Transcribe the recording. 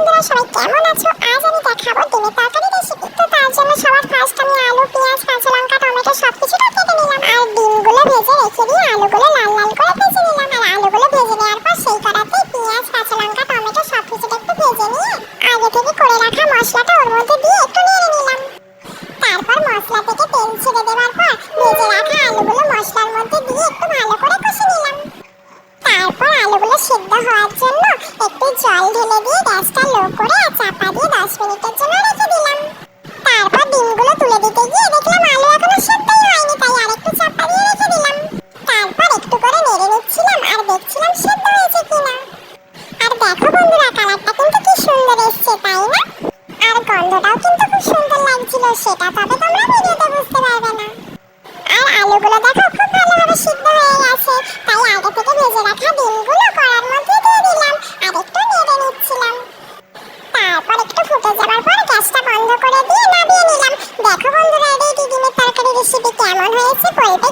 বন্ধুরা, সবাই কেমন আছো? আজ আমি দেখাবো ডিমের তরকারি রেসিপি। তো তার জন্য সবার ফার্স্ট আমি আলু, পেঁয়াজ, কাঁচা লঙ্কা, টমেটো সবকিছুটা কেটে নিলাম। আর ডিমগুলো ভেজে রেখে দিয়ে আলুগুলো লাল লাল করে ভেজে নিলাম। আর আলুগুলো ভেজে নেওয়ার পর সেই কড়াতে পেঁয়াজ, কাঁচা লঙ্কা, টমেটো সবকিছুটা একটু ভেজে নিয়ে আগে থেকে করে রাখা মশলাটা ওর মধ্যে দিয়ে একটু নেড়ে নিলাম। তারপর মশলা থেকে তেল ছেড়ে দেওয়ার পর ভেজে রাখা আলুগুলো মশলার মধ্যে দিয়ে একটু ভালো করে কষে নিলাম। তারপর আলুগুলো সিদ্ধ হওয়ার জন্য একটু জল ঢেলে দিয়ে গ্যাসটা লো করে আর চাপা দিয়ে 10 মিনিটের জন্য রেখে দিলাম। তারপর ডিমগুলো তুলে দিতে গিয়ে দেখলাম আলু এখনো সিদ্ধই হয়নি, তাই আরেকটু চাপা দিয়ে রেখে দিলাম। তারপর একটু করে নেড়ে নিচ্ছিলাম আর দেখছিলাম সিদ্ধ হয়েছে কিনা। আর দেখো বন্ধুরা, কালারটা কিন্তু কি সুন্দর এসেছে, তাই না? আর গন্ধটাও কিন্তু খুব সুন্দর লাগছিল, সেটা তবে তোমরা ভিডিওতে বুঝতে পারবে না। আর আলুগুলো দেখো খুব ভালোভাবে সিদ্ধ হয়ে গেছে, তাই আগে থেকে ভেজে রাখা ডিমগুলো কড়ার মধ্যে দিয়ে দিলাম আর একটু নেড়ে নিচ্ছিলাম। তারপর একটু ফুটে যাবার পর গ্যাসটা বন্ধ করে দিয়ে নামিয়ে নিলাম। দেখো বন্ধুরা, এই ডিমের তরকারি রেসিপি কেমন হয়েছে বলবে